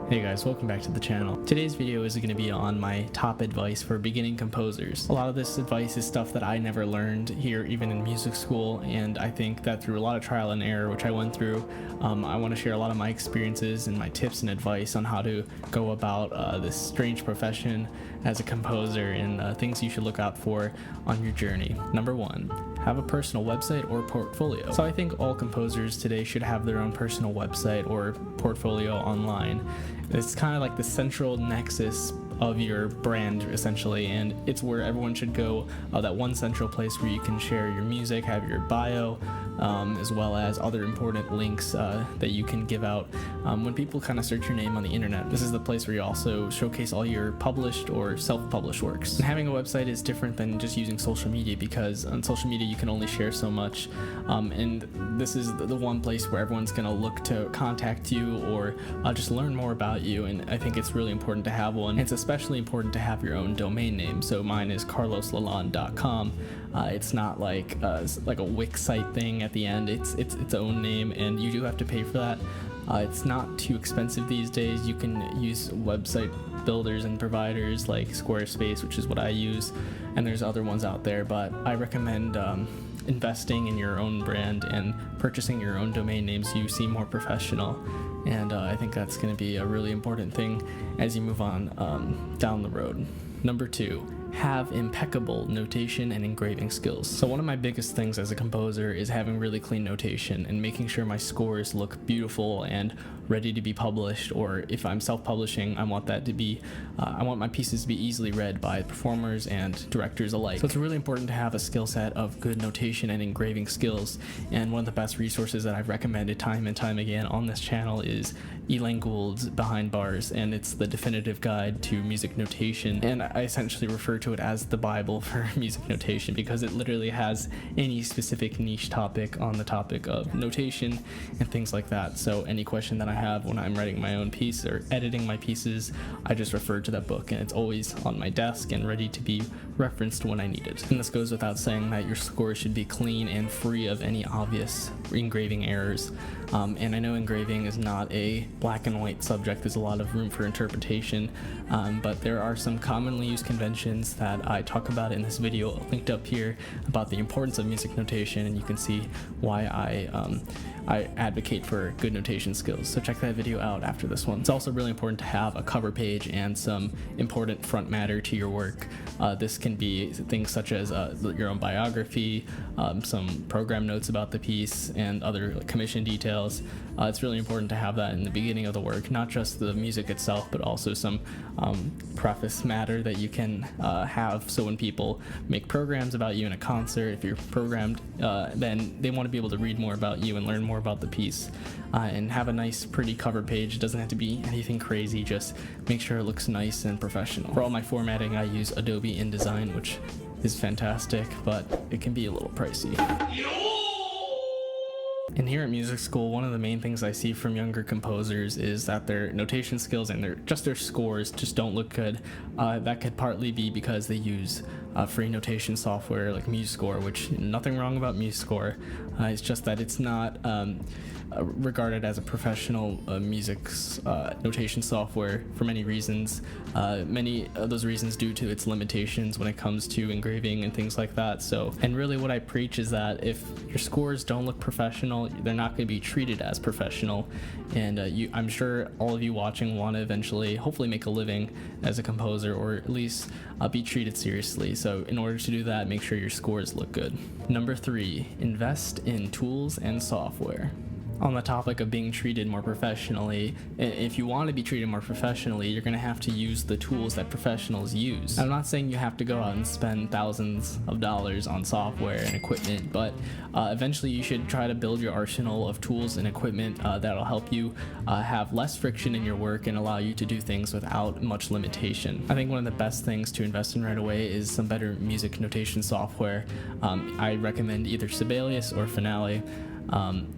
Hey guys, welcome back to the channel. Today's video is going to be on my top advice for beginning composers. A lot of this advice is stuff that I never learned here even in music school, and I think that through a lot of trial and error which I went through, I want to share a lot of my experiences and my tips and advice on how to go about this strange profession as a composer and things you should look out for on your journey. Number 1, have a personal website or portfolio. So I think all composers today should have their own personal website or portfolio online. It's kind of like the central nexus of your brand essentially, and it's where everyone should go, that one central place where you can share your music, have your bio, as well as other important links that you can give out when people kind of search your name on the internet. This is the place where you also showcase all your published or self-published works. And having a website is different than just using social media, because on social media you can only share so much, and this is the one place where everyone's going to look to contact you or just learn more about you, and I think it's really important to have one. It's especially important to have your own domain name. So mine is carloslalonde.com. It's not like a Wix site thing at the end. It's its own name, and you do have to pay for that. It's not too expensive these days. You can use website builders and providers like Squarespace, which is what I use, and there's other ones out there, but I recommend investing in your own brand and purchasing your own domain name so you seem more professional. And I think that's going to be a really important thing as you move on down the road. Number 2, have impeccable notation and engraving skills. So one of my biggest things as a composer is having really clean notation and making sure my scores look beautiful and ready to be published, or if I'm self-publishing, I want that to be, I want my pieces to be easily read by performers and directors alike. So it's really important to have a skill set of good notation and engraving skills, and one of the best resources that I've recommended time and time again on this channel is Elaine Gould's Behind Bars, and it's the definitive guide to music notation, and I essentially refer to it as the Bible for music notation because it literally has any specific niche topic on the topic of notation and things like that. So any question that I have when I'm writing my own piece or editing my pieces, I just refer to that book, and it's always on my desk and ready to be referenced when I need it. And this goes without saying that your score should be clean and free of any obvious engraving errors. And I know engraving is not a black and white subject. There's a lot of room for interpretation, but there are some commonly used conventions that I talk about in this video linked up here about the importance of music notation, and you can see why I advocate for good notation skills. So check that video out after this one. It's also really important to have a cover page and some important front matter to your work. This can be things such as your own biography, some program notes about the piece, and other commission details. It's really important to have that in the beginning of the work, not just the music itself, but also some preface matter that you can have, so when people make programs about you in a concert, if you're programmed, then they want to be able to read more about you and learn more about the piece, and have a nice pretty cover page. It doesn't have to be anything crazy, just make sure it looks nice and professional. For all my formatting, I use Adobe InDesign, which is fantastic, but it can be a little pricey. And here at music school, one of the main things I see from younger composers is that their notation skills and their scores just don't look good. That could partly be because they use free notation software like MuseScore, which nothing wrong about MuseScore. It's just that it's not regarded as a professional music notation software for many reasons. Many of those reasons due to its limitations when it comes to engraving and things like that. So, and really what I preach is that if your scores don't look professional, they're not going to be treated as professional. And I'm sure all of you watching want to eventually, hopefully, make a living as a composer, or at least be treated seriously. So in order to do that, make sure your scores look good. Number 3, invest in tools and software. On the topic of being treated more professionally, if you want to be treated more professionally, you're going to have to use the tools that professionals use. I'm not saying you have to go out and spend thousands of dollars on software and equipment, but eventually you should try to build your arsenal of tools and equipment that'll help you have less friction in your work and allow you to do things without much limitation. I think one of the best things to invest in right away is some better music notation software. I recommend either Sibelius or Finale.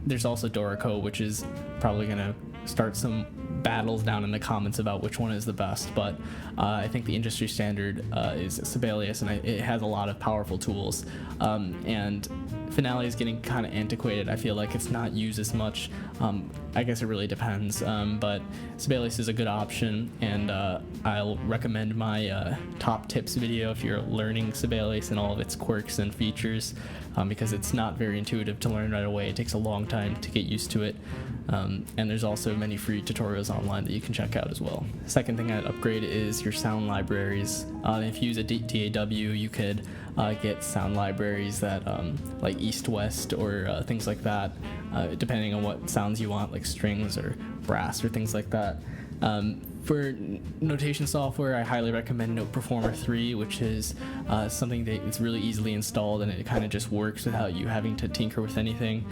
There's also Dorico, which is probably going to start some battles down in the comments about which one is the best, but I think the industry standard is Sibelius, and it has a lot of powerful tools, and Finale is getting kind of antiquated. I feel like it's not used as much. I guess it really depends, but Sibelius is a good option, and I'll recommend my top tips video if you're learning Sibelius and all of its quirks and features, because it's not very intuitive to learn right away. It takes a long time to get used to it, and there's also many free tutorials online that you can check out as well. Second thing I'd upgrade is your sound libraries. If you use a DAW, you could get sound libraries that like East West or things like that, depending on what sounds you want, like strings or brass or things like that. For notation software, I highly recommend Note Performer 3, which is something that is really easily installed, and it kind of just works without you having to tinker with anything.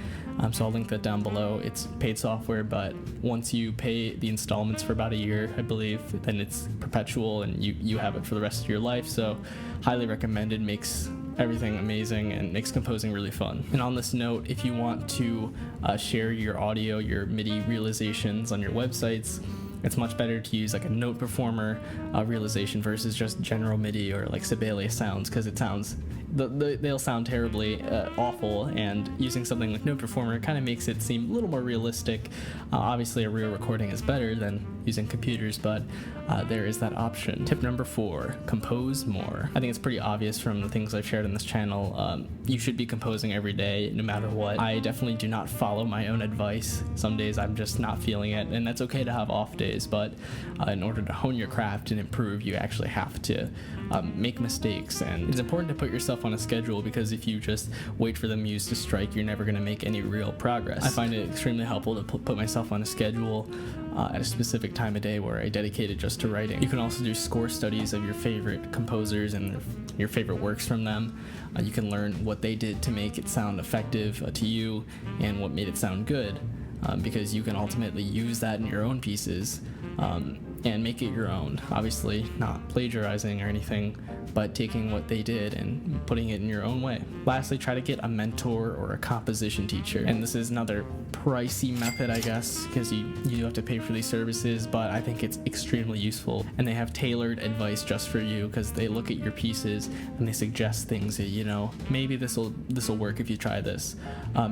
So I'll link that down below. It's paid software, but once you pay the installments for about a year, I believe, then it's perpetual and you have it for the rest of your life. So highly recommended, makes everything amazing and makes composing really fun. And on this note, if you want to share your audio, your MIDI realizations on your websites, it's much better to use like a Note Performer realization versus just general MIDI or like Sibelius sounds, because it sounds they'll sound terribly awful, and using something like Note Performer kind of makes it seem a little more realistic. Obviously a real recording is better than using computers, but there is that option. Tip number 4, compose more. I think it's pretty obvious from the things I've shared on this channel. You should be composing every day, no matter what. I definitely do not follow my own advice. Some days I'm just not feeling it, and that's okay to have off days, but in order to hone your craft and improve, you actually have to make mistakes, and it's important to put yourself on a schedule, because if you just wait for the muse to strike, you're never going to make any real progress. I find it extremely helpful to put myself on a schedule at a specific time of day where I dedicate it just to writing. You can also do score studies of your favorite composers and your favorite works from them. You can learn what they did to make it sound effective to you and what made it sound good, because you can ultimately use that in your own pieces and make it your own. Obviously not plagiarizing or anything, but taking what they did and putting it in your own way. Lastly, try to get a mentor or a composition teacher. And this is another pricey method, I guess, because you do have to pay for these services, but I think it's extremely useful. And they have tailored advice just for you, because they look at your pieces and they suggest things that, you know, maybe this will work if you try this.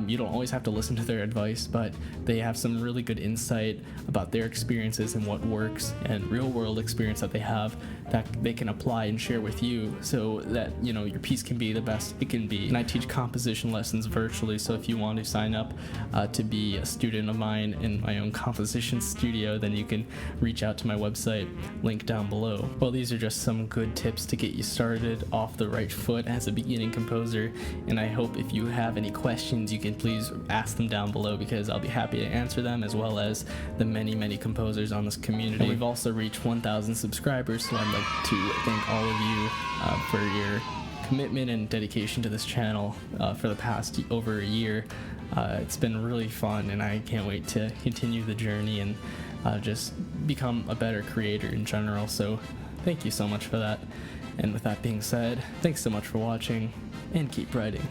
You don't always have to listen to their advice, but they have some really good insight about their experiences and what works, and real world experience that they have that they can apply and share with you, so that, you know, your piece can be the best it can be. And I teach composition lessons virtually, so if you want to sign up to be a student of mine in my own composition studio, then you can reach out to my website, link down below. Well, these are just some good tips to get you started off the right foot as a beginning composer, and I hope if you have any questions, you can please ask them down below, because I'll be happy to answer them, as well as the many composers on this community. And we've also reached 1,000 subscribers, so I'd like to thank all of you for your commitment and dedication to this channel for the past over a year. It's been really fun, and I can't wait to continue the journey and just become a better creator in general. So thank you so much for that. And with that being said, thanks so much for watching, and keep writing.